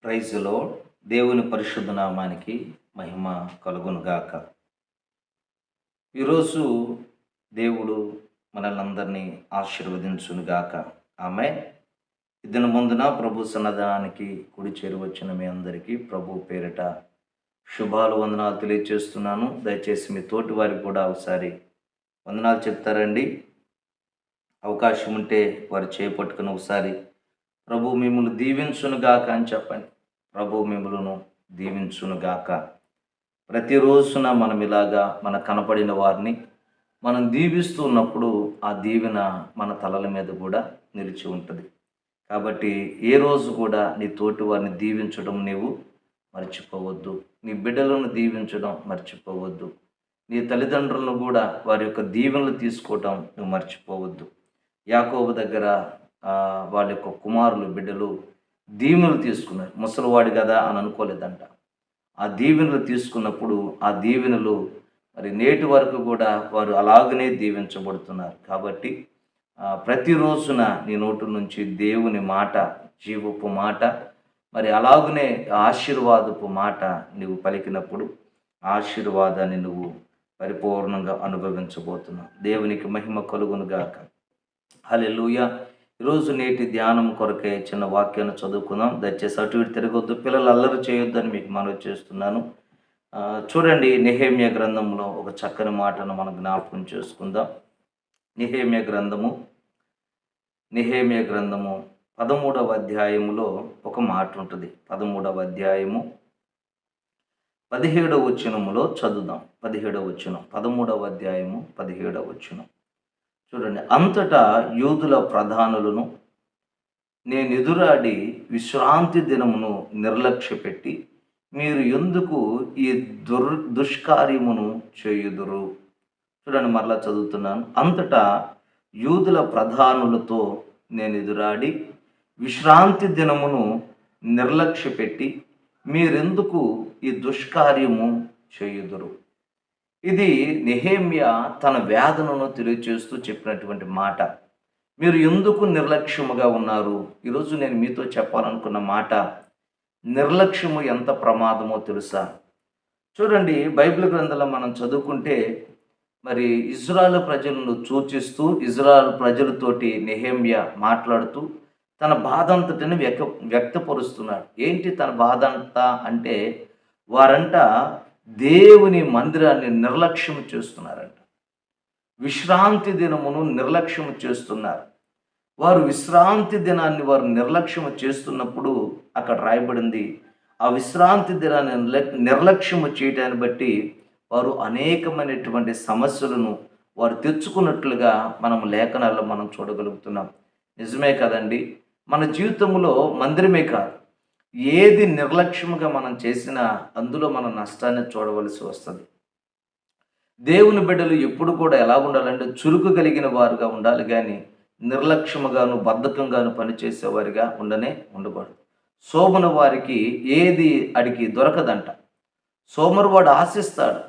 Praise lord. దేవుని పరిశుద్ధ నామానికి మహిమ కలుగునుగాక. ఈరోజు దేవుడు మనల్ని అందరినీ ఆశీర్వదించునుగాక. ఆమేన్. ఇదిన ముందున ప్రభు సన్నదానానికి కుడి చేరువచ్చిన మీ అందరికీ ప్రభు పేరిట శుభాలు వందనాలు తెలియజేస్తున్నాను. దయచేసి మీ తోటి వారికి కూడా ఒకసారి వందనాలు చెప్తారండి. అవకాశం ఉంటే వారు చేపట్టుకుని ఒకసారి ప్రభు మిమ్మల్ని దీవించునుగాక అని చెప్పండి. ప్రభు మిమ్మలను దీవించునుగాక. ప్రతిరోజున మనం ఇలాగా మన కనపడిన వారిని మనం దీవిస్తూ ఉన్నప్పుడు ఆ దీవెన మన తలల మీద కూడా నిలిచి ఉంటుంది. కాబట్టి ఏ రోజు కూడా నీ తోటి వారిని దీవించడం నీవు మర్చిపోవద్దు. నీ బిడ్డలను దీవించడం మర్చిపోవద్దు. నీ తల్లిదండ్రులను కూడా వారి యొక్క దీవెనలు తీసుకోవడం నువ్వు మర్చిపోవద్దు. యాకోబు దగ్గర వాళ్ళ యొక్క కుమారులు బిడ్డలు దీవెనలు తీసుకున్నారు. ముసలివాడు కదా అని అనుకోలేదంట. ఆ దీవెనలు తీసుకున్నప్పుడు ఆ దీవెనలు మరి నేటి వరకు కూడా వారు అలాగనే దీవించబడుతున్నారు. కాబట్టి ప్రతిరోజున నీ నోటి నుంచి దేవుని మాట, జీవపు మాట, మరి అలాగనే ఆశీర్వాదపు మాట నువ్వు పలికినప్పుడు ఆశీర్వాదాన్ని నువ్వు పరిపూర్ణంగా అనుభవించబోతున్నావు. దేవునికి మహిమ కలుగునుగాక. హల్లెలూయా. ఈరోజు నేటి ధ్యానం కొరకే చిన్న వాక్యాన్ని చదువుకుందాం. దయచేసి అటు ఇటు తిరగొద్దు, పిల్లలు అల్లరి చేయొద్దని మీకు మనవి చేస్తున్నాను. చూడండి, నెహెమ్యా గ్రంథంలో ఒక చక్కని మాటను మనం జ్ఞాపకం చేసుకుందాం. నెహెమ్యా గ్రంథము 13వ అధ్యాయములో ఒక మాట ఉంటుంది. 13వ అధ్యాయము 17వ వచనములో చదువుదాం. 17వ వచనం, 13వ అధ్యాయము 17వ వచనం చూడండి. అంతటా యూదుల ప్రధానులను నేను ఎదురాడి విశ్రాంతి దినమును నిర్లక్ష్యపెట్టి మీరు ఎందుకు ఈ దుష్కార్యమును చేయుదురు. చూడండి, మరలా చదువుతున్నాను. అంతటా యూదుల ప్రధానులతో నేను ఎదురాడి విశ్రాంతి దినమును నిర్లక్ష్యపెట్టి మీరెందుకు ఈ దుష్కార్యము చేయుదురు. ఇది నెహెమ్యా తన వేదనను తెలియచేస్తూ చెప్పినటువంటి మాట. మీరు ఎందుకు నిర్లక్ష్యముగా ఉన్నారు. ఈరోజు నేను మీతో చెప్పాలనుకున్న మాట, నిర్లక్ష్యము ఎంత ప్రమాదమో తెలుసా. చూడండి, బైబిల్ గ్రంథంలో మనం చదువుకుంటే మరి ఇజ్రాయెల్ ప్రజలను సూచిస్తూ ఇజ్రాయెల్ ప్రజలతోటి నెహెమ్యా మాట్లాడుతూ తన బాధ అంతటిని వ్యక్తపరుస్తున్నాడు. ఏంటి తన బాధ అంతా అంటే, వారంట దేవుని మందిరాన్ని నిర్లక్ష్యం చేస్తున్నారంట. విశ్రాంతి దినమును నిర్లక్ష్యం చేస్తున్నారు. వారు విశ్రాంతి దినాన్ని వారు నిర్లక్ష్యం చేస్తున్నప్పుడు అక్కడ రాయబడింది, ఆ విశ్రాంతి దినాన్ని నిర్లక్ష్యము చేయడాన్ని బట్టి వారు అనేకమైనటువంటి సమస్యలను వారు తెచ్చుకున్నట్లుగా మనం లేఖనాల్లో మనం చూడగలుగుతున్నాం. నిజమే కదండి. మన జీవితంలో మందిరమే కాదు, ఏది నిర్లక్ష్యముగా మనం చేసినా అందులో మనం నష్టాన్ని చూడవలసి వస్తుంది. దేవుని బిడ్డలు ఎప్పుడు కూడా ఎలా ఉండాలంటే చురుకు కలిగిన వారుగా ఉండాలి, కానీ నిర్లక్ష్యముగాను బద్ధకంగాను పనిచేసేవారిగా ఉండకూడదు. సోమన వారికి ఏది అడిగి దొరకదంట. సోమరువాడు ఆశిస్తాడు,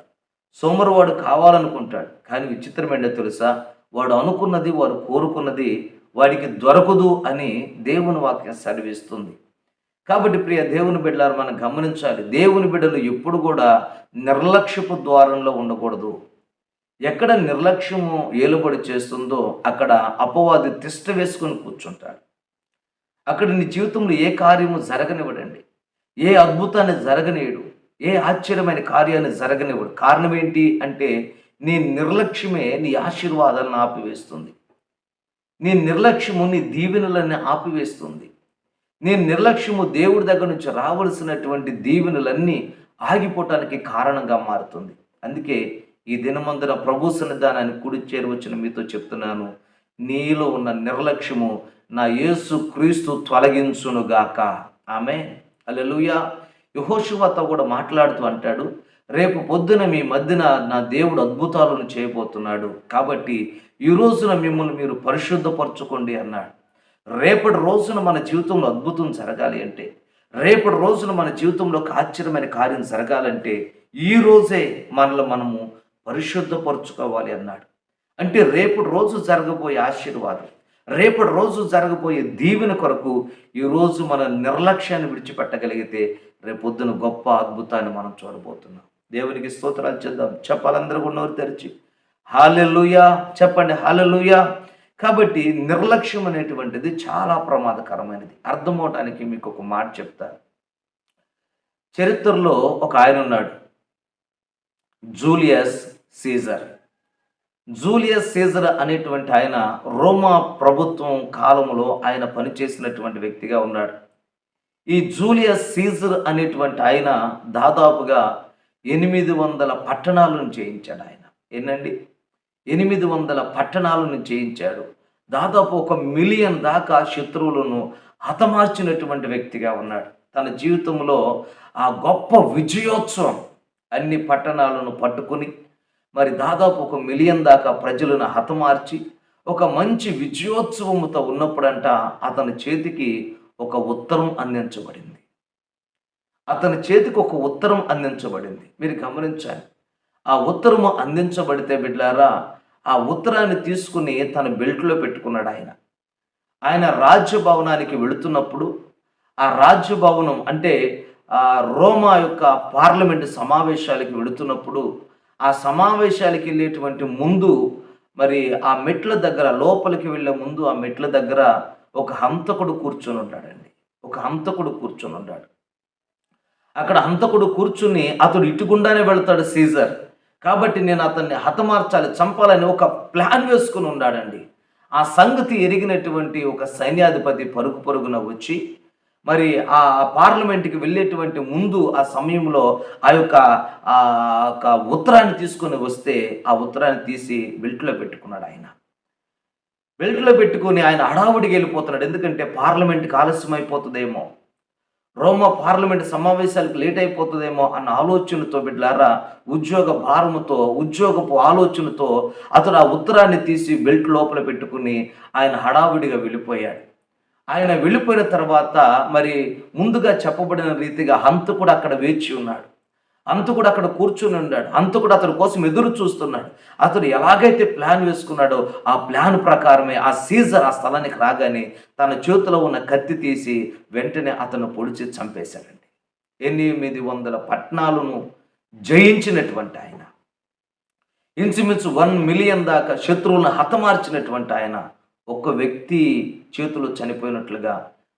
సోమరువాడు కావాలనుకుంటాడు, కానీ విచిత్రం ఏంటో తెలుసా, వాడు అనుకున్నది, వాడు కోరుకున్నది వాడికి దొరకదు అని దేవుని వాక్యం సెలవిస్తుంది. కాబట్టి ప్రియ దేవుని బిడ్డలారా, మనం గమనించాలి, దేవుని బిడ్డలు ఎప్పుడు కూడా నిర్లక్ష్యపు ద్వారంలో ఉండకూడదు. ఎక్కడ నిర్లక్ష్యము ఏలుబడి చేస్తుందో అక్కడ అపవాది తిష్ట వేసుకొని కూర్చుంటాడు. అక్కడ నీ జీవితంలో ఏ కార్యము జరగనివ్వడండి, ఏ అద్భుతాన్ని జరగనీయడు, ఏ ఆశ్చర్యమైన కార్యాన్ని జరగనివ్వడు. కారణం ఏంటి అంటే, నీ నిర్లక్ష్యమే నీ ఆశీర్వాదాలను ఆపివేస్తుంది. నీ నిర్లక్ష్యము నీ దీవెనలన్నీ ఆపివేస్తుంది. నీ నిర్లక్ష్యము దేవుడి దగ్గర నుంచి రావలసినటువంటి దీవెనలన్నీ ఆగిపోవటానికి కారణంగా మారుతుంది. అందుకే ఈ దినమందున ప్రభు సన్నిధానాన్ని కుడి చేరువచ్చిన మీతో చెప్తున్నాను, నీలో ఉన్న నిర్లక్ష్యము నా యేసు క్రీస్తు తొలగించునుగాక. ఆమేన్. హల్లెలూయా. యెహోషువతో కూడా మాట్లాడుతూ అంటాడు, రేపు పొద్దున మీ మధ్యన నా దేవుడు అద్భుతాలను చేయబోతున్నాడు. కాబట్టి ఈ రోజున మిమ్మల్ని మీరు పరిశుద్ధపరచుకోండి అన్నాడు. రేపటి రోజున మన జీవితంలో అద్భుతం జరగాలి అంటే, రేపటి రోజున మన జీవితంలో ఒక ఆశ్చర్యమైన కార్యం జరగాలంటే ఈ రోజే మనము పరిశుద్ధపరచుకోవాలి అన్నాడు. అంటే రేపటి రోజు జరగబోయే ఆశీర్వాదం, రేపటి రోజు జరగబోయే దీవెన కొరకు ఈరోజు మన నిర్లక్ష్యాన్ని విడిచిపెట్టగలిగితే రేపొద్దున గొప్ప అద్భుతాన్ని మనం చూడబోతున్నాం. దేవునికి స్తోత్రాలు చేద్దాం. చెప్పాలందరూ కూడా నోరు తెరిచి హల్లెలూయా చెప్పండి, హల్లెలూయా. కాబట్టి నిర్లక్ష్యం అనేటువంటిది చాలా ప్రమాదకరమైనది. అర్థమవటానికి మీకు ఒక మాట చెప్తాను. చరిత్రలో ఒక ఆయన ఉన్నాడు, జూలియస్ సీజర్. జూలియస్ సీజర్ అనేటువంటి ఆయన రోమా ప్రభుత్వం కాలంలో ఆయన పనిచేసినటువంటి వ్యక్తిగా ఉన్నాడు. ఈ జూలియస్ సీజర్ అనేటువంటి ఆయన దాదాపుగా 800 పట్టణాలను చేయించాడు. ఆయన ఏంటండి 800 పట్టణాలను చేయించాడు. దాదాపు 1 మిలియన్ దాకా శత్రువులను హతమార్చినటువంటి వ్యక్తిగా ఉన్నాడు. తన జీవితంలో ఆ గొప్ప విజయోత్సవం, అన్ని పట్టణాలను పట్టుకుని మరి దాదాపు 1 మిలియన్ దాకా ప్రజలను హతమార్చి ఒక మంచి విజయోత్సవముతో ఉన్నప్పుడంట అతని చేతికి ఒక ఉత్తరం అందించబడింది. అతని చేతికి ఒక ఉత్తరం అందించబడింది. మీరు గమనించాలి. ఆ ఉత్తరము అందించబడితే బిడ్లారా, ఆ ఉత్తరాన్ని తీసుకుని తన బెల్ట్లో పెట్టుకున్నాడు. ఆయన రాజ్యభవనానికి వెళుతున్నప్పుడు, ఆ రాజ్యభవనం అంటే ఆ రోమా యొక్క పార్లమెంటు సమావేశాలకి వెళుతున్నప్పుడు, ఆ సమావేశాలకి వెళ్ళేటువంటి ముందు మరి ఆ మెట్ల దగ్గర, లోపలికి వెళ్ళే ముందు ఆ మెట్ల దగ్గర ఒక హంతకుడు కూర్చొని ఉంటాడండి. ఒక హంతకుడు కూర్చొని ఉంటాడు. అక్కడ హంతకుడు కూర్చుని అతడు ఇటుగుండానే వెళతాడు సీజర్. కాబట్టి నేను అతన్ని హతమార్చాలి, చంపాలని ఒక ప్లాన్ వేసుకుని ఉన్నాడండి. ఆ సంగతి ఎరిగినటువంటి ఒక సైన్యాధిపతి పరుగు పరుగున వచ్చి మరి ఆ పార్లమెంట్కి వెళ్ళేటువంటి ముందు ఆ సమయంలో ఆ యొక్క ఉత్తరాన్ని తీసుకొని వస్తే ఆ ఉత్తరాన్ని తీసి బెల్ట్లో పెట్టుకున్నాడు. ఆయన బెల్ట్లో పెట్టుకుని ఆయన హడావుడికి వెళ్ళిపోతున్నాడు. ఎందుకంటే పార్లమెంట్కి ఆలస్యం అయిపోతుందేమో, రోమా పార్లమెంట్ సమావేశాలకు లేట్ అయిపోతుందేమో అన్న ఆలోచనతో బిడ్డలారా, ఉద్యోగ భారముతో, ఉద్యోగపు ఆలోచనతో అతడు ఆ ఉత్తరాన్ని తీసి బెల్ట్ లోపల పెట్టుకుని ఆయన హడావుడిగా వెళ్ళిపోయాడు. ఆయన వెళ్ళిపోయిన తర్వాత మరి ముందుగా చెప్పబడిన రీతిగా హంతకుడు అక్కడ వేచి ఉన్నాడు. హంతకుడు అక్కడ కూర్చుని ఉన్నాడు. హంతకుడు అతడి కోసం ఎదురు చూస్తున్నాడు. అతడు ఎలాగైతే ప్లాన్ వేసుకున్నాడో ఆ ప్లాన్ ప్రకారమే ఆ సీజర్ ఆ స్థలానికి రాగానే తన చేతిలో ఉన్న కత్తి తీసి వెంటనే అతను పొడిచి చంపేశాడండి. 800 పట్టణాలను జయించినటువంటి ఆయన, ఇంచుమించు 1 మిలియన్ దాకా శత్రువులను హతమార్చినటువంటి ఆయన ఒక్క వ్యక్తి చేతిలో చనిపోయినట్లుగా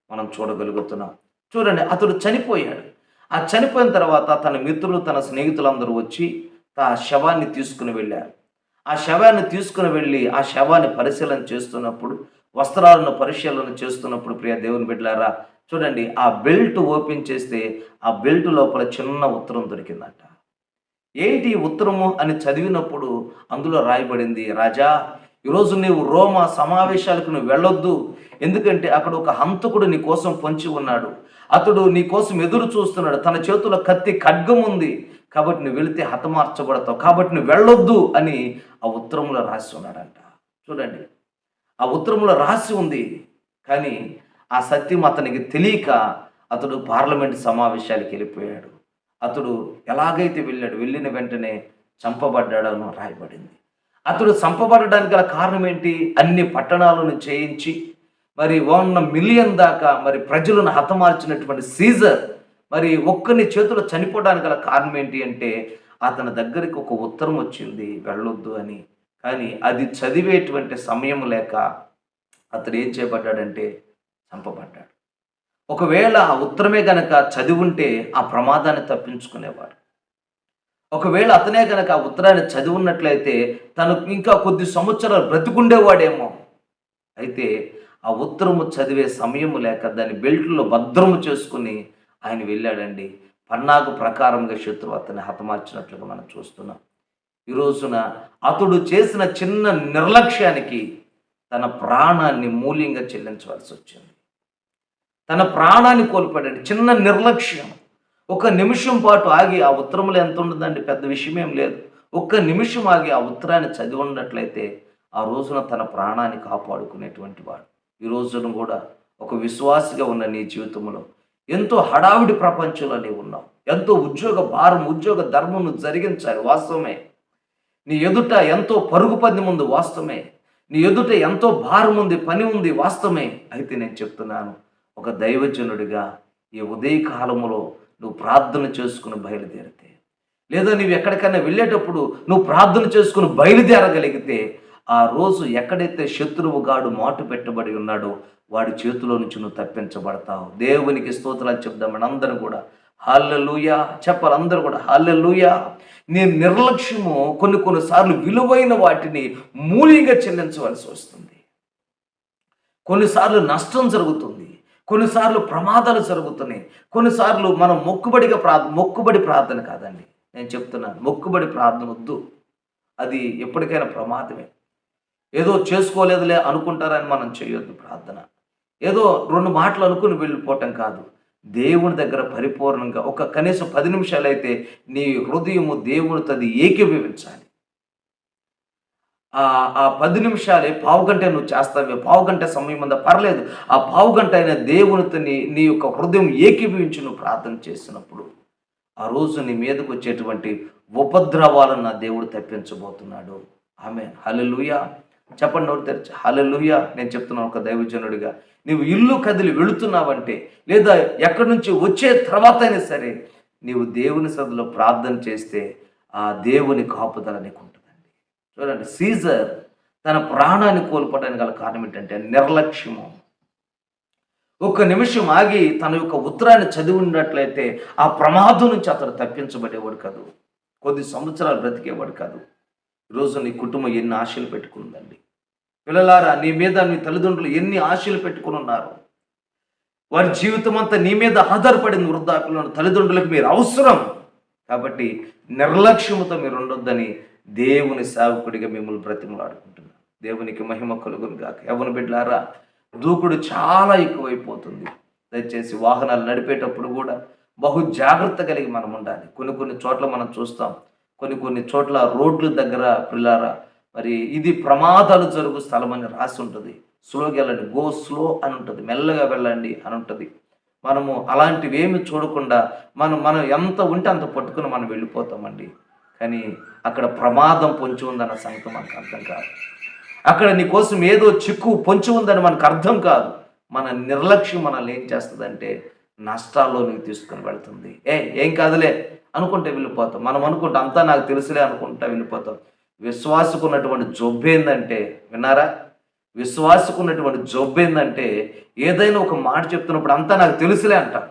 మనం చూడగలుగుతున్నాం. చూడండి, అతడు చనిపోయాడు. ఆ చనిపోయిన తర్వాత తన మిత్రులు, తన స్నేహితులందరూ వచ్చి ఆ శవాన్ని తీసుకుని వెళ్ళారు. ఆ శవాన్ని తీసుకుని వెళ్ళి ఆ శవాన్ని పరిశీలన చేస్తున్నప్పుడు, వస్త్రాలను పరిశీలన చేస్తున్నప్పుడు ప్రియ దేవుని బిడ్డలారా, చూడండి, ఆ బెల్ట్ ఓపెన్ చేస్తే ఆ బెల్ట్ లోపల చిన్న ఉత్తరం దొరికిందంట. ఏంటి ఉత్తరము అని చదివినప్పుడు అందులో రాయబడింది, రాజా, ఈరోజు నీవు రోమా సమావేశాలకు నువ్వు వెళ్ళొద్దు. ఎందుకంటే అక్కడ ఒక హంతకుడు నీ కోసం పొంచి ఉన్నాడు. అతడు నీ కోసం ఎదురు చూస్తున్నాడు. తన చేతుల కత్తి ఖడ్గం ఉంది. కాబట్టి నువ్వు వెళితే హతమార్చబడతావు. కాబట్టి నువ్వు వెళ్ళొద్దు అని ఆ ఉత్తరంలో రాసి ఉన్నాడంట. చూడండి, ఆ ఉత్తరంలో రాసి ఉంది. కానీ ఆ సత్యం అతనికి తెలియక అతడు పార్లమెంట్ సమావేశాలకు వెళ్ళిపోయాడు. అతడు ఎలాగైతే వెళ్ళాడు, వెళ్ళిన వెంటనే చంపబడ్డాడని రాయబడింది. అతడు చంపబడడానికి గల కారణం ఏంటి? అన్ని పట్టణాలను చేయించి మరి 1 మిలియన్ దాకా మరి ప్రజలను హతమార్చినటువంటి సీజర్ మరి ఒక్కని చేతులు చనిపోవడానికి గల కారణం ఏంటి అంటే, అతని దగ్గరికి ఒక ఉత్తరం వచ్చింది వెళ్ళొద్దు అని. కానీ అది చదివేటువంటి సమయం లేక అతడు ఏం చేయబడ్డాడంటే చంపబడ్డాడు. ఒకవేళ ఆ ఉత్తరమే గనక చదివి ఉంటే ఆ ప్రమాదాన్ని తప్పించుకునేవాడు. ఒకవేళ అతనే కనుక ఆ ఉత్తరాన్ని చదివి ఉన్నట్లయితే తను ఇంకా కొద్ది సంవత్సరాలు బ్రతికుండేవాడేమో. అయితే ఆ ఉత్తరము చదివే సమయము లేక దాన్ని బెల్ట్లో భద్రము చేసుకుని ఆయన వెళ్ళాడండి. పన్నాగు ప్రకారంగా శత్రువు అతన్ని హతమార్చినట్లుగా మనం చూస్తున్నాం. ఈ రోజున అతడు చేసిన చిన్న నిర్లక్ష్యానికి తన ప్రాణాన్ని మూల్యంగా చెల్లించవలసి వచ్చింది. తన ప్రాణాన్ని కోల్పోయాడండి. చిన్న నిర్లక్ష్యం. 1 నిమిషం పాటు ఆగి, ఆ ఉత్తరంలో ఎంత ఉండదండి, పెద్ద విషయం ఏం లేదు. 1 నిమిషం ఆగి ఆ ఉత్తరాన్ని చదివి ఉన్నట్లయితే ఆ రోజున తన ప్రాణాన్ని కాపాడుకునేటువంటి వాడు. ఈ రోజున కూడా ఒక విశ్వాసిగా ఉన్న నీ జీవితంలో ఎంతో హడావిడి ప్రపంచంలో నీవు ఉన్నావు. ఎంతో ఉద్యోగ భారం, ఉద్యోగ ధర్మం జరిగించాలి, వాస్తవమే. నీ ఎదుట ఎంతో పరుగు పందెం ఉంది, వాస్తవమే. నీ ఎదుట ఎంతో భారం ఉంది, పని ఉంది, వాస్తవమే. అయితే నేను చెప్తున్నాను, ఒక దైవజనుడిగా ఈ ఉదయకాలములో నువ్వు ప్రార్థన చేసుకుని బయలుదేరితే, లేదా నువ్వు ఎక్కడికైనా వెళ్ళేటప్పుడు నువ్వు ప్రార్థన చేసుకుని బయలుదేరగలిగితే, ఆ రోజు ఎక్కడైతే శత్రువుగాడు మాటు పెట్టబడి ఉన్నాడో వాడి చేతిలో నుంచి నువ్వు తప్పించబడతావు. దేవునికి స్తోత్రాలు చెప్దామని అందరూ కూడా హల్లెలూయా చెప్పాలి. అందరూ కూడా హల్లెలూయా. నీ నిర్లక్ష్యము కొన్నిసార్లు విలువైన వాటిని మూల్యంగా చెల్లించవలసి వస్తుంది. కొన్నిసార్లు నష్టం జరుగుతుంది, కొన్నిసార్లు ప్రమాదాలు జరుగుతున్నాయి. కొన్నిసార్లు మనం మొక్కుబడి ప్రార్థన కాదండి, నేను చెప్తున్నాను, మొక్కుబడి ప్రార్థన వద్దు. అది ఎప్పటికైనా ప్రమాదమే. ఏదో చేసుకోలేదులే అనుకుంటారని మనం చేయొద్దు ప్రార్థన. ఏదో 2 మాటలు అనుకుని వెళ్ళిపోవటం కాదు. దేవుని దగ్గర పరిపూర్ణంగా ఒక కనీసం 10 నిమిషాలైతే నీ హృదయము దేవునితో అది ఏకీభవించాలి. ఆ 10 నిమిషాలే, పావుగంట నువ్వు చేస్తావే, పావుగంట సమయం ఉందా పర్లేదు, ఆ పావుగంట అయిన దేవునితో నీ యొక్క హృదయం ఏకీభవించి నువ్వు ప్రార్థన చేసినప్పుడు ఆ రోజు నీ మీదకు వచ్చేటువంటి ఉపద్రవాలను నా దేవుడు తప్పించబోతున్నాడు. ఆమేన్. హల్లెలూయా చెప్పండి, నోరు తెరిచి హల్లెలూయా. నేను చెప్తున్నాను ఒక దైవజనుడిగా, నీవు ఇల్లు కదిలి వెళుతున్నావంటే, లేదా ఎక్కడి నుంచి వచ్చే తర్వాత అయినా సరే నీవు దేవుని సన్నిధిలో ప్రార్థన చేస్తే ఆ దేవుని కాపుదల నీకు ఉంటుందండి. చూడండి, సీజర్ తన ప్రాణాన్ని కోల్పోవడానికి గల కారణం ఏంటంటే నిర్లక్ష్యము. ఒక్క నిమిషం ఆగి తన యొక్క ఉత్తరాన్ని చదివి ఉన్నట్లయితే ఆ ప్రమాదం నుంచి అతడు తప్పించబడేవాడు కాదు, కొద్ది సంవత్సరాలు బ్రతికేవాడు కాదు. ఈరోజు నీ కుటుంబం ఎన్ని ఆశలు పెట్టుకుందండి. పిల్లలారా, నీ మీద నీ తల్లిదండ్రులు ఎన్ని ఆశలు పెట్టుకుని ఉన్నారు. వారి జీవితం అంతా నీ మీద ఆధారపడింది. వృద్ధాప్యంలో తల్లిదండ్రులకు మీరు అవసరం. కాబట్టి నిర్లక్ష్యముతో మీరు ఉండొద్దని దేవుని సేవకుడిగా మిమ్మల్ని బ్రతిమలాడుకుంటున్నాను. దేవునికి మహిమ కలుగును గాక. యవ్వన బిడ్డలారా, దూకుడు చాలా ఎక్కువైపోతుంది. దయచేసి వాహనాలు నడిపేటప్పుడు కూడా బహు జాగ్రత్త కలిగి మనం ఉండాలి. కొన్ని చోట్ల మనం చూస్తాం, కొన్ని చోట్ల రోడ్ల దగ్గర పిల్లారా, మరి ఇది ప్రమాదాలు జరుగు స్థలం అని రాసి ఉంటుంది. స్లోగా వెళ్ళండి, గో స్లో అని ఉంటుంది, మెల్లగా వెళ్ళండి అని ఉంటుంది. మనము అలాంటివి ఏమి చూడకుండా మనం ఎంత ఉంటే అంత పట్టుకుని మనం వెళ్ళిపోతామండి. కానీ అక్కడ ప్రమాదం పొంచి ఉందన్న సంగతి మనకు అర్థం కాదు. అక్కడ నీ కోసం ఏదో చిక్కు పొంచి ఉందని మనకు అర్థం కాదు. మన నిర్లక్ష్యం మనల్ని ఏం చేస్తుందంటే నష్టాల్లోనికి తీసుకుని వెళ్తుంది. ఏం కాదులే అనుకుంటే వెళ్ళిపోతాం. మనం అనుకుంటాం అంతా నాకు తెలుసులే అనుకుంటా వెళ్ళిపోతాం. విశ్వాసకున్నటువంటి జబ్బు ఏందంటే, విన్నారా, విశ్వాసకున్నటువంటి జబ్బు ఏందంటే ఏదైనా ఒక మాట చెప్తున్నప్పుడు అంతా నాకు తెలుసులే అంటాం.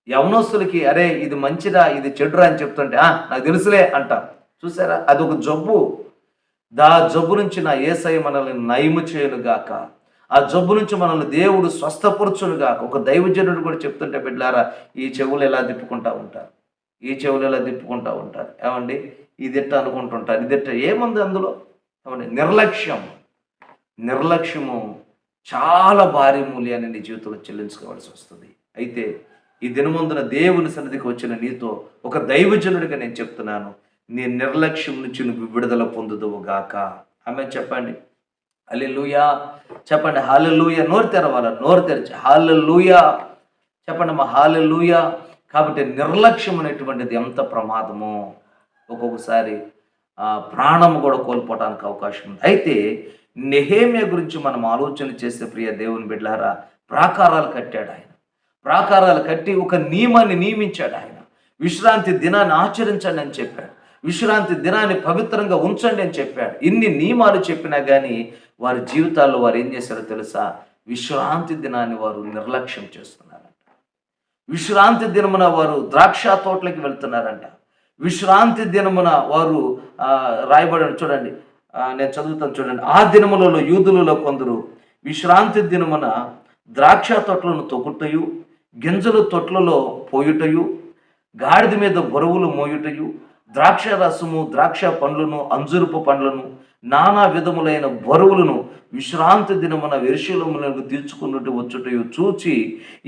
యవనస్తులకి అరే ఇది మంచిరా ఇది చెడురా అని చెప్తుంటే నాకు తెలుసులే అంటాం. చూసారా, అదొక జబ్బు. జబ్బు నుంచి నా యేసయ్య మనల్ని నయము చేయను గాక, ఆ జబ్బు నుంచి మనల్ని దేవుడు స్వస్థపరచును గాక. ఒక దైవజనుడు కూడా చెప్తుంటే బిడ్డలారా, ఈ చెవులు ఎలా తిప్పుకుంటా ఉంటారు, ఈ చెవులు ఎలా తిప్పుకుంటా ఉంటారు. ఏమండి, ఇదిట్ట అనుకుంటుంటారు, ఇదిట్ట ఏముంది అందులో. ఏమండి, నిర్లక్ష్యము చాలా భారీ మూల్యాన్ని నీ జీవితంలో చెల్లించుకోవాల్సి వస్తుంది. అయితే ఈ దినమందున దేవుని సన్నిధికి వచ్చిన నీతో ఒక దైవజనుడిగా నేను చెప్తున్నాను, నీ నిర్లక్ష్యం నుంచి నువ్వు విడుదల పొందుదువు గాక. ఆమె చెప్పండి హల్లెలూయా చెప్పండి. హల్లెలూయా. నోరు తెరవాల, నోరు తెరిచి హల్లెలూయా చెప్పండి మా హల్లెలూయా. కాబట్టి నిర్లక్ష్యం అనేటువంటిది ఎంత ప్రమాదమో, ఒక్కొక్కసారి ప్రాణం కూడా కోల్పోవడానికి అవకాశం ఉంది. అయితే నెహెమ్యా గురించి మనం ఆలోచన చేస్తే ప్రియ దేవుని బిడ్డలారా, ప్రాకారాలు కట్టాడు ఆయన. ప్రాకారాలు కట్టి ఒక నియమాన్ని నియమించాడు ఆయన. విశ్రాంతి దినాన్ని ఆచరించండి అని చెప్పాడు, విశ్రాంతి దినాన్ని పవిత్రంగా ఉంచండి అని చెప్పాడు. ఇన్ని నియమాలు చెప్పినా కానీ వారి జీవితాల్లో వారు ఏం చేశారో తెలుసా, విశ్రాంతి దినాన్ని వారు నిర్లక్ష్యం చేస్తున్నారంట. విశ్రాంతి దినమున వారు ద్రాక్ష తోటలకి వెళ్తున్నారంట. విశ్రాంతి దినమున వారు రాయబడి చూడండి, నేను చదువుతాను చూడండి. ఆ దినములలో యూదులలో కొందరు విశ్రాంతి దినమున ద్రాక్ష తొట్లను తొక్కుటయు, గింజలు తొట్లలో పోయుటయు, గాడిద మీద బరువులు మోయుటయు, ద్రాక్ష రసము, ద్రాక్ష పండ్లను, అంజురుపు పండ్లను, నానా విధములైన బరువులను విశ్రాంతి దినమున యెరూషలేమునకు తీర్చుకున్నట్టు వచ్చుటయు చూచి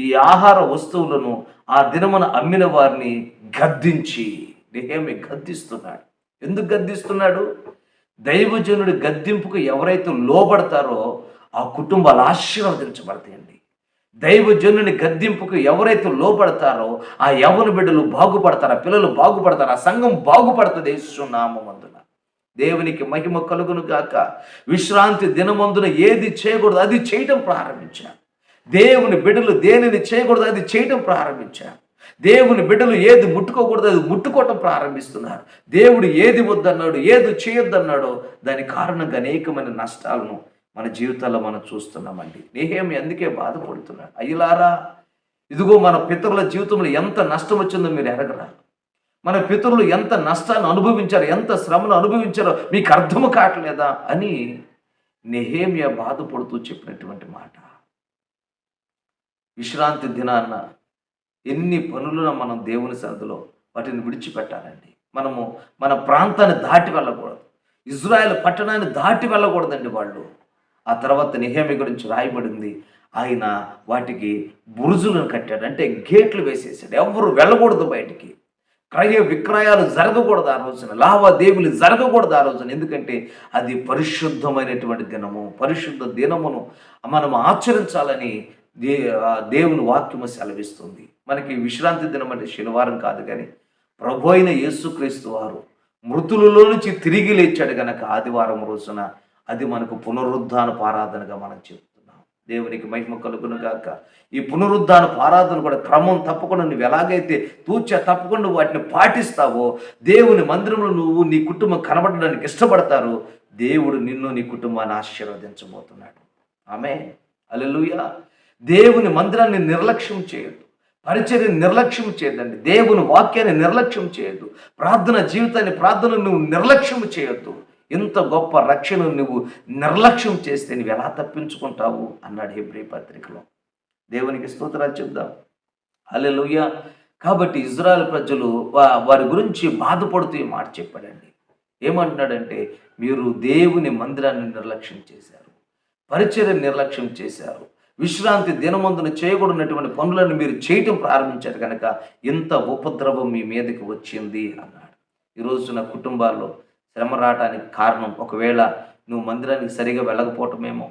ఈ ఆహార వస్తువులను ఆ దినమున అమ్మిన వారిని గద్దించి, నెహెమ్యా గద్దిస్తున్నాడు. ఎందుకు గద్దిస్తున్నాడు? దైవజనుడి గద్దింపుకు ఎవరైతే లోబడతారో ఆ కుటుంబాలు ఆశీర్వదించబడతాయండి. దైవజనుని గద్దింపుకు ఎవరైతే లోబడతారో ఆ యవ్వన బిడ్డలు బాగుపడతారు, ఆ పిల్లలు బాగుపడతారు, ఆ సంఘం బాగుపడుతుంది యేసు నామమున. దేవునికి మహిమ కలుగును గాక. విశ్రాంతి దినమందున ఏది చేయకూడదు అది చేయటం ప్రారంభించాను. దేవుని బిడ్డలు దేనిని చేయకూడదు అది చేయటం ప్రారంభించారు. దేవుని బిడ్డలు ఏది ముట్టుకోకూడదు అది ముట్టుకోవటం ప్రారంభిస్తున్నారు. దేవుడు ఏది వద్దన్నాడు, ఏది చేయొద్దన్నాడో దాని కారణంగా అనేకమైన నష్టాలను మన జీవితాల్లో మనం చూస్తున్నామండి. నెహెమ్యా అందుకే బాధపడుతున్నాడు. అయ్యలారా, ఇదిగో మన పితరుల జీవితంలో ఎంత నష్టం వచ్చిందో మీరు ఎరగరా? మన పితరులు ఎంత నష్టాన్ని అనుభవించారో, ఎంత శ్రమను అనుభవించారో మీకు అర్థము కావట్లేదా అని నెహెమ్యా బాధపడుతూ చెప్పినటువంటి మాట. విశ్రాంతి దినాన్న ఎన్ని పనులను మనం దేవుని సన్నిధిలో వాటిని విడిచిపెట్టాలండి. మనము మన ప్రాంతాన్ని దాటి వెళ్ళకూడదు. ఇజ్రాయెల్ పట్టణాన్ని దాటి వెళ్ళకూడదండి వాళ్ళు. ఆ తర్వాత నెహెమ్యా గురించి రాయబడింది, ఆయన వాటికి బురుజులను కట్టాడు, అంటే గేట్లు వేసేసాడు. ఎవరు వెళ్ళకూడదు బయటికి. క్రయ విక్రయాలు జరగకూడదు ఆ రోజున, లావాదేవీలు జరగకూడదు ఆ రోజున. ఎందుకంటే అది పరిశుద్ధమైనటువంటి దినము. పరిశుద్ధ దినమును మనం ఆచరించాలని దేవుని వాక్యము సెలవిస్తుంది. మనకి విశ్రాంతి దినం అంటే శనివారం కాదు, కానీ ప్రభు అయిన యేసుక్రీస్తు వారు మృతులలో నుంచి తిరిగి లేచాడు కనుక ఆదివారం రోజున అది మనకు పునరుద్ధానపు ఆరాధనగా మనం చెప్తున్నాం. దేవునికి మహిమ కలుగును గాక. ఈ పునరుద్ధానపు ఆరాధన కూడా క్రమం తప్పకుండా నువ్వు ఎలాగైతే తప్పకుండా వాటిని పాటిస్తావో దేవుని మందిరంలో నువ్వు నీ కుటుంబం కనబడడానికి ఇష్టపడతారు. దేవుడు నిన్ను నీ కుటుంబాన్ని ఆశీర్వదించబోతున్నాడు. ఆమేన్, హల్లెలూయా. దేవుని మందిరాన్ని నిర్లక్ష్యం చేయొద్దు. పరిచర్యని నిర్లక్ష్యం చేయొద్దండి. దేవుని వాక్యాన్ని నిర్లక్ష్యం చేయొద్దు. ప్రార్థనను నువ్వు నిర్లక్ష్యం చేయొద్దు. ఇంత గొప్ప రక్షణ నువ్వు నిర్లక్ష్యం చేస్తే నువ్వు ఎలా తప్పించుకుంటావు అన్నాడు హెబ్రీ పత్రికలో. దేవునికి స్తోత్రాలు చెప్దాం. హల్లెలూయా. కాబట్టి ఇజ్రాయెల్ ప్రజలు వారి గురించి బాధపడుతూ ఈ మాట చెప్పాడండి. ఏమంటున్నాడంటే, మీరు దేవుని మందిరాన్ని నిర్లక్ష్యం చేశారు, పరిచర్యని నిర్లక్ష్యం చేశారు, విశ్రాంతి దినమందున చేయకూడనటువంటి పనులను మీరు చేయటం ప్రారంభించారు కనుక ఇంత ఉపద్రవం మీ మీదకి వచ్చింది అన్నాడు. ఈరోజున కుటుంబాల్లో శ్రమ రావటానికి కారణం ఒకవేళ నువ్వు మందిరానికి సరిగా వెళ్ళకపోవటమేమో,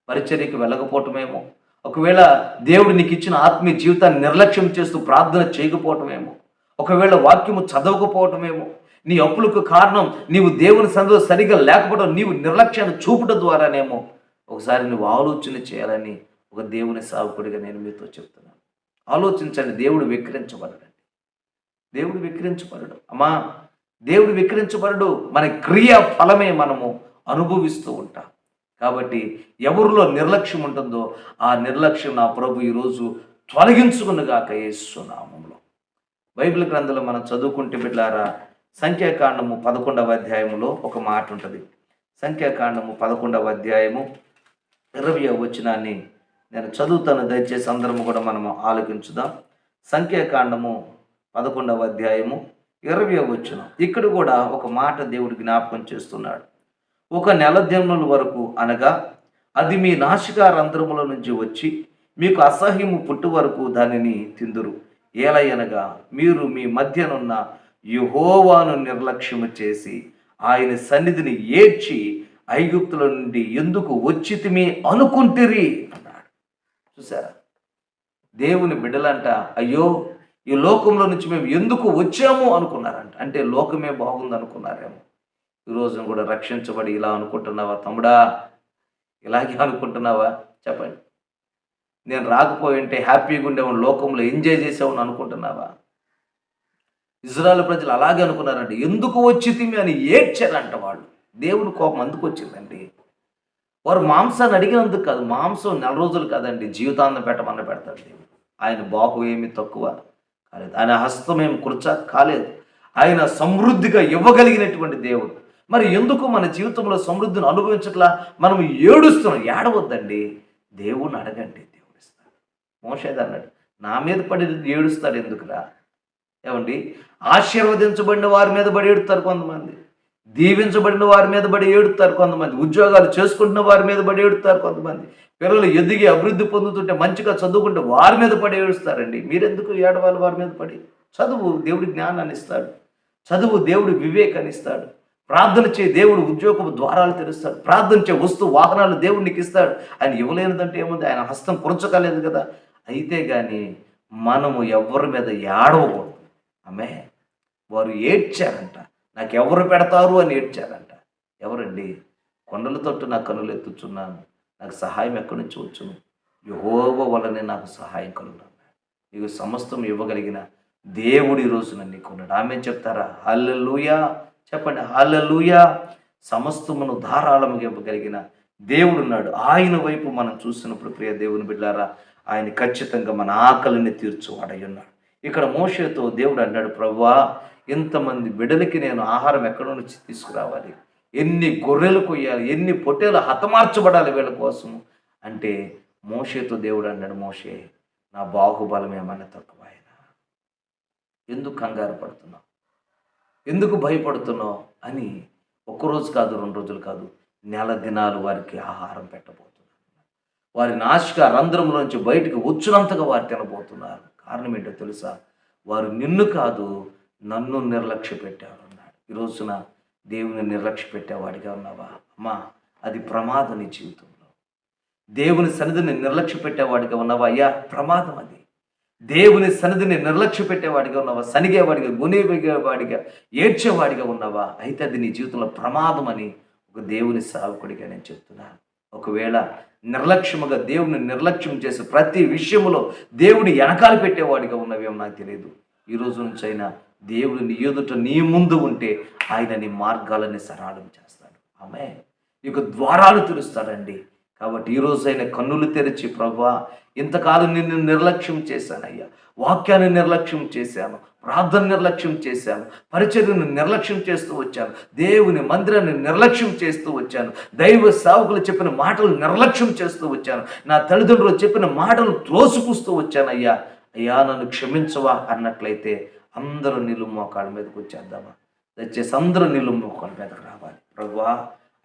పరిచర్యకి వెళ్ళకపోవటమేమో, ఒకవేళ దేవుడు నీకు ఇచ్చిన ఆత్మీయ జీవితాన్ని నిర్లక్ష్యం చేస్తూ ప్రార్థన చేయకపోవటమేమో, ఒకవేళ వాక్యము చదవకపోవటమేమో. నీ అప్పులకు కారణం నీవు దేవుని సన్నిధిలో సరిగా లేకపోవడం, నీవు నిర్లక్ష్యాన్ని చూపడం ద్వారానేమో. ఒకసారి నువ్వు ఆలోచన చేయాలని ఒక దేవుని సేవకుడిగా నేను మీతో చెప్తున్నాను. ఆలోచించండి. దేవుడు విక్రించబడడండి. దేవుడు విక్రించబడడు అమ్మా. దేవుడు విక్రించబడడు. మన క్రియా ఫలమే మనము అనుభవిస్తూ ఉంటాం. కాబట్టి ఎవరిలో నిర్లక్ష్యం ఉంటుందో ఆ నిర్లక్ష్యం నా ప్రభు ఈరోజు తొలగించుకునుగాక యేసు నామములో. బైబిల్ గ్రంథంలో మనం చదువుకుంటే బిడ్డలారా, సంఖ్యాకాండము 11వ అధ్యాయములో ఒక మాట ఉంటుంది. సంఖ్యాకాండము 11వ అధ్యాయము 20వ వచనాన్ని నేను చదువుతాను. దయచేసి అందరము కూడా మనము ఆలోచించుదాం. సంఖ్యాకాండము 11వ అధ్యాయము 20వ వచనం. ఇక్కడ కూడా ఒక మాట దేవుడు జ్ఞాపకం చేస్తున్నాడు. ఒక నెల దినముల వరకు అనగా అది మీ నాసికారంధ్రముల నుంచి వచ్చి మీకు అసహ్యము పుట్టు వరకు దానిని తిందురు. ఏలయనగా మీరు మీ మధ్యనున్న యెహోవాను నిర్లక్ష్యము చేసి ఆయన సన్నిధిని ఏడ్చి ఐగుప్తుల నుండి ఎందుకు వచ్చితిమి అనుకుంటిరి అన్నాడు. చూసారా, దేవుని బిడ్డలంట అయ్యో ఈ లోకంలో నుంచి మేము ఎందుకు వచ్చాము అనుకున్నారంట. అంటే లోకమే బాగుంది అనుకున్నారేమో. ఈ రోజున కూడా రక్షించబడి ఇలా అనుకుంటున్నావా తమ్ముడా? ఇలాగే అనుకుంటున్నావా? చెప్పండి. నేను రాకపోయి ఉంటే హ్యాపీగా ఉండేవాడు, లోకంలో ఎంజాయ్ చేసేవాడిని అనుకుంటున్నావా? ఇజ్రాయెల్ ప్రజలు అలాగే అనుకున్నారంట. ఎందుకు వచ్చితిమి అని ఏడ్చారంట వాళ్ళు. దేవుని కోపం అందుకు వచ్చిందండి. వారు మాంసాన్ని అడిగినందుకు కాదు. మాంసం 4 రోజులు కాదండి, జీవితాంతం పెట్టమన్న పెడతాడు దేవుడు. ఆయన బాహు ఏమి తక్కువ కాలేదు, ఆయన హస్తం ఏమి కుర్చ కాలేదు. ఆయన సమృద్ధిగా ఇవ్వగలిగినటువంటి దేవుడు. మరి ఎందుకు మన జీవితంలో సమృద్ధిని అనుభవించట్లా మనం ఏడుస్తున్నాం? ఏడవద్దండి, దేవుణ్ణి అడగండి, దేవుడు ఇస్తాడు. మోషేది అన్నాడు, నా మీద పడి ఏడుస్తాడు ఎందుకురా? ఏమండి, ఆశీర్వదించబడిన వారి మీద పడి ఏడుతారు కొంతమంది, దీవించబడిన వారి మీద పడి ఏడుతారు కొంతమంది, ఉద్యోగాలు చేసుకుంటున్న వారి మీద పడి ఏడుతారు కొంతమంది, పిల్లలు ఎదిగి అభివృద్ధి పొందుతుంటే మంచిగా చదువుకుంటే వారి మీద పడి ఏడుస్తారండి. మీరెందుకు ఏడవాలి వారి మీద పడి? చదువు, దేవుడి జ్ఞానాన్ని ఇస్తాడు. చదువు, దేవుడి వివేకాన్ని ఇస్తాడు. ప్రార్థన చేయి, దేవుడు ఉద్యోగపు ద్వారాలు తెరుస్తాడు. ప్రార్థన చే వస్తు వాహనాలు దేవుడికి ఇస్తాడు. ఆయన ఇవ్వలేనిదంటే ఏముంది? ఆయన హస్తం పురచకలేదు కదా. అయితే కానీ మనము ఎవరి మీద ఏడవకూడదు. ఆమె వారు ఏడ్చారంట, నాకు ఎవరు పెడతారు అని ఏడ్చారంట. కొండల తట్టు నా కన్నులు ఎత్తుచున్నాను, నాకు సహాయం ఎక్కడి నుంచి వచ్చును? యెహోవా వలనే నాకు సహాయం కలుగును. నీకు సమస్తం ఇవ్వగలిగిన దేవుడు ఈ రోజున నీకున్నాడు. ఆమె చెప్తారా? హల్లెలూయా చెప్పండి, హల్లెలూయా. సమస్తమును ధారాళముగా ఇవ్వగలిగిన దేవుడున్నాడు. ఆయన వైపు మనం చూసినప్పుడు ప్రియ దేవుని బిడ్డారా, ఆయన ఖచ్చితంగా మన ఆకలిని తీర్చువాడై ఉన్నాడు. ఇక్కడ మోషేతో దేవుడు అన్నాడు, ప్రభువా, ఇంతమంది బిడ్డలకి నేను ఆహారం ఎక్కడి నుంచి తీసుకురావాలి? ఎన్ని గొర్రెలు కొయ్యాలి? ఎన్ని పొట్టేలు హతమార్చబడాలి వీళ్ళ కోసము అంటే మోషేతో దేవుడు అన్నాడు, మోషే, నా బాహుబలం ఏమన్నా తక్కువైనా? ఎందుకు కంగారు పడుతున్నావు? ఎందుకు భయపడుతున్నావు అని ఒక్కరోజు కాదు, 2 రోజులు కాదు, నెల దినాలు వారికి ఆహారం పెట్టబోతున్నారు. వారి నాసిక రంధ్రంలోంచి బయటికి వచ్చినంతగా వారు తినబోతున్నారు. కారణం ఏంటో తెలుసా? వారు నిన్ను కాదు, నన్ను నిర్లక్ష్య పెట్టాడు అన్నాడు. ఈ రోజున దేవుని నిర్లక్ష్య పెట్టేవాడిగా ఉన్నావా? అమ్మా, అది ప్రమాదం నీ జీవితంలో. దేవుని సన్నిధిని నిర్లక్ష్య పెట్టేవాడిగా ఉన్నావా? అయ్యా, ప్రమాదం అది. దేవుని సన్నిధిని నిర్లక్ష్య పెట్టేవాడిగా ఉన్నావా? సనిగేవాడిగా, గునిగేవాడిగా, ఏడ్చేవాడిగా ఉన్నావా? అయితే అది నీ జీవితంలో ప్రమాదం అని ఒక దేవుని సేవకుడిగా నేను చెప్తున్నాను. ఒకవేళ నిర్లక్ష్యముగా దేవుని నిర్లక్ష్యం చేసి ప్రతి విషయంలో దేవుని వెనకాల పెట్టేవాడిగా ఉన్నవేమో నాకు తెలియదు. ఈ రోజు నుంచి అయినా దేవుడు నీ ఎదుట నీ ముందు ఉంటే ఆయన నీ మార్గాలని సరళం చేస్తాడు. ఆమె నీకు ద్వారాలు తెరుస్తాడండి. కాబట్టి ఈరోజైనా కన్నులు తెరిచి, ప్రభువా, ఇంతకాలం నిన్ను నిర్లక్ష్యం చేశానయ్యా, వాక్యాన్ని నిర్లక్ష్యం చేశాను, ప్రార్థన నిర్లక్ష్యం చేశాను, పరిచర్యను నిర్లక్ష్యం చేస్తూ వచ్చాను, దేవుని మందిరాన్ని నిర్లక్ష్యం చేస్తూ వచ్చాను, దైవ సేవకులు చెప్పిన మాటలు నిర్లక్ష్యం చేస్తూ వచ్చాను, నా తల్లిదండ్రులు చెప్పిన మాటలు త్రోసిపుస్తూ వచ్చానయ్యా, అయ్యా నన్ను క్షమించవా అన్నట్లయితే అందరూ నిలువు మోకాళ్ళ మీదకి వచ్చేద్దామా? దయచేసి అందరూ నిలువు మోకాళ్ళ మీదకి రావాలి. ప్రభువా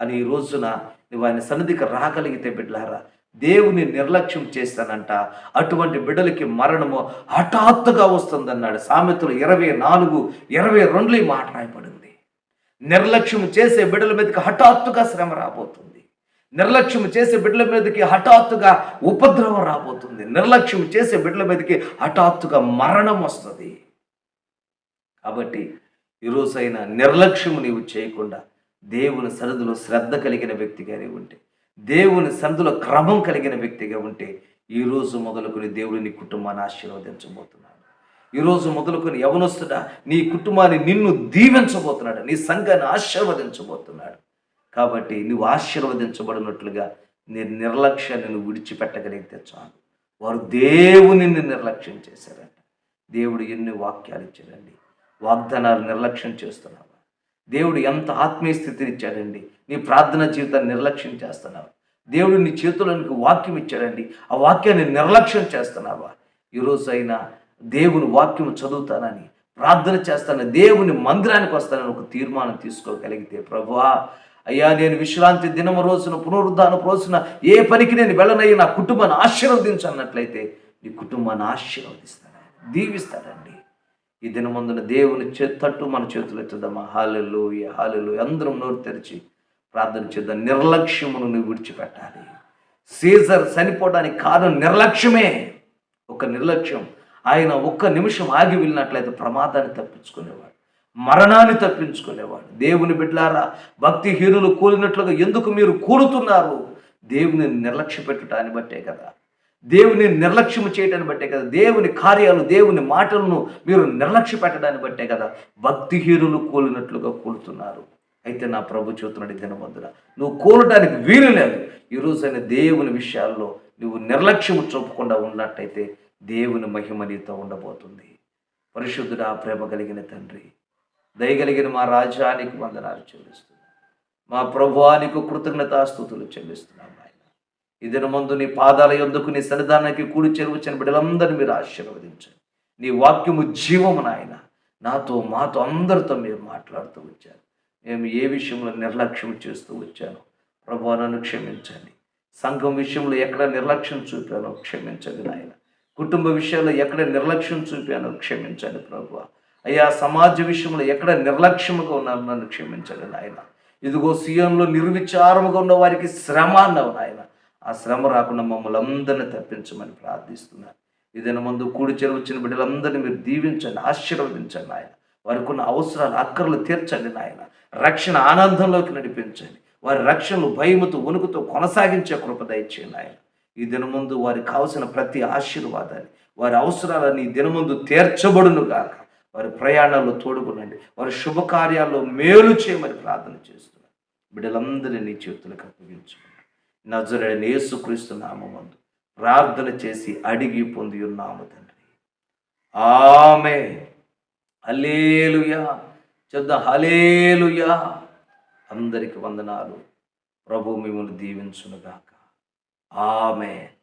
అని ఈ రోజున నువ్వు ఆయన సన్నిధికి రాగలిగితే బిడ్డలారా, దేవుని నిర్లక్ష్యం చేస్తానంట, అటువంటి బిడ్డలకి మరణము హఠాత్తుగా వస్తుందన్నాడు. సామెతలు 24:22 ఈ మాట రాయబడింది. నిర్లక్ష్యం చేసే బిడ్డల మీదకి హఠాత్తుగా శ్రమ రాబోతుంది. నిర్లక్ష్యం చేసే బిడ్డల మీదకి హఠాత్తుగా ఉపద్రవం రాబోతుంది. నిర్లక్ష్యం చేసే బిడ్డల మీదకి హఠాత్తుగా మరణం వస్తుంది. కాబట్టి ఈరోజైనా నిర్లక్ష్యం నీవు చేయకుండా దేవుని సన్నిధిలో శ్రద్ధ కలిగిన వ్యక్తిగా ఉంటే, దేవుని సన్నిధిలో క్రమం కలిగిన వ్యక్తిగా ఉంటే, ఈరోజు మొదలుకొని దేవుడు నీ కుటుంబాన్ని ఆశీర్వదించబోతున్నాడు. ఈరోజు మొదలుకొని యవనస్తుడా నీ కుటుంబాన్ని నిన్ను దీవించబోతున్నాడు, నీ సంఘాన్ని ఆశీర్వదించబోతున్నాడు. కాబట్టి నువ్వు ఆశీర్వదించబడినట్లుగా నీ నిర్లక్ష్యాన్ని నువ్వు విడిచిపెట్టగలిగితే చాలు. వారు దేవుని నిర్లక్ష్యం చేశారంట. దేవుడు ఎన్ని వాక్యాలు ఇచ్చాడండి. వాగ్దానాలు నిర్లక్ష్యం చేస్తున్నావా? దేవుడు ఎంత ఆత్మీయ స్థితిని ఇచ్చాడండి. నీ ప్రార్థన జీవితాన్ని నిర్లక్ష్యం చేస్తున్నావా? దేవుడు నీ చేతుల్లో నీకు వాక్యం ఇచ్చాడండి, ఆ వాక్యాన్ని నిర్లక్ష్యం చేస్తున్నావా? ఈరోజు అయినా దేవుని వాక్యం చదువుతానని, ప్రార్థన చేస్తానని, దేవుని మందిరానికి వస్తానని ఒక తీర్మానం తీసుకోగలిగితే, ప్రభువా అయ్యా, నేను విశ్రాంతి దినము రోజున, పునరుద్ధానపు రోజున ఏ పనికి నేను వెళ్ళనయ్యి నా కుటుంబాన్ని ఆశీర్వదించన్నట్లయితే నీ కుటుంబాన్ని ఆశీర్వదిస్తాడు, దీవిస్తాడండి. ఈ దినమందున దేవుని తట్టు మన చేతులు ఎత్తుదామా? హల్లెలూయా, హల్లెలూయా. అందరం నోరు తెరిచి ప్రార్థన చేద్దాం. నిర్లక్ష్యమును నువ్వు విడిచిపెట్టాలి. సీజర్ చనిపోవడానికి కారణం నిర్లక్ష్యమే. ఒక నిర్లక్ష్యం. ఆయన ఒక్క నిమిషం ఆగి వెళ్ళినట్లయితే ప్రమాదాన్ని తప్పించుకునేవాడు, మరణాన్ని తప్పించుకునేవాడు. దేవుని బిడ్డలారా, భక్తిహీనులు కూలినట్లుగా ఎందుకు మీరు కూలుతున్నారు? దేవుని నిర్లక్ష్య పెట్టుటాన్ని బట్టే కదా, దేవుని నిర్లక్ష్యం చేయడాన్ని బట్టే కదా, దేవుని కార్యాలు, దేవుని మాటలను మీరు నిర్లక్ష్య పెట్టడాన్ని బట్టే కదా భక్తిహీనులు కూలినట్లుగా కూలుతున్నారు. అయితే నా ప్రభు చూస్తున్నాడు, దినమందున నువ్వు కూలడానికి వీలు లేదు. ఈరోజైనా దేవుని విషయాల్లో నువ్వు నిర్లక్ష్యం చూపకుండా ఉన్నట్టయితే దేవుని మహిమ నీతో ఉండబోతుంది. పరిశుద్ధుడా, ప్రేమ కలిగిన తండ్రి, దయగలిగిన మా రాజానికి వందనాలు చెల్లిస్తున్నాను. మా ప్రభువానికి కృతజ్ఞతాస్తుతులు చెల్లిస్తున్నాం. ఈ దినమందు నీ పాదాల యొద్దకు, నీ సన్నిధానానికి కూడి చేరువచ్చిన బిడ్డలందరినీ మీరు ఆశీర్వదించండి. నీ వాక్యము జీవము నాయన. నాతో, మాతో, అందరితో మీరు మాట్లాడుతూ వచ్చారు. మేము ఏ విషయంలో నిర్లక్ష్యం చేస్తూ వచ్చాను ప్రభువా, నన్ను క్షమించండి. సంఘం విషయంలో ఎక్కడ నిర్లక్ష్యం చూపానో క్షమించండి నాయన. కుటుంబ విషయాల్లో ఎక్కడ నిర్లక్ష్యం చూపానో క్షమించండి ప్రభువా. అయ్యా, సమాజ విషయంలో ఎక్కడ నిర్లక్ష్యముగా ఉన్నాను నన్ను క్షమించండి నాయన. ఇదిగో సీఎంలో నిర్విచారముగా ఉన్న వారికి శ్రమ అన్నావు నాయన. ఆ శ్రమ రాకుండా మమ్మల్ని అందరినీ తప్పించమని ప్రార్థిస్తున్నాను. ఏదైనా ముందు కూడి చెరువచ్చిన బిడ్డలందరినీ మీరు దీవించండి, ఆశీర్వదించండి నాయన. వారికి ఉన్న అవసరాలు, అక్కర్లు తీర్చండి నాయన. రక్షణ ఆనందంలోకి నడిపించండి. వారి రక్షణను భయముతో వణుకుతో కొనసాగించే కృప దయచేయండి ఆయన. ఈ దినముందు వారికి కావలసిన ప్రతి ఆశీర్వాదాన్ని, వారి అవసరాలన్నీ ఈ దినముందు తీర్చబడును గాక. వారి ప్రయాణాల్లో తోడుకునండి, వారి శుభకార్యాల్లో మేలు చేయమని ప్రార్థన చేస్తున్నాను. బిడ్డలందరినీ నీ చేతులకు అప్పగించుకున్నాను. నజరేయుడైన యేసుక్రీస్తు నామమున ప్రార్థన చేసి అడిగి పొంది ఉన్నాము తండ్రి. ఆమేన్. హల్లెలూయా. చెప్దాం, హల్లెలూయా. అందరికి వందనాలు. ప్రభు మిమ్మల్ని దీవించునుగాక. ఆమేన్.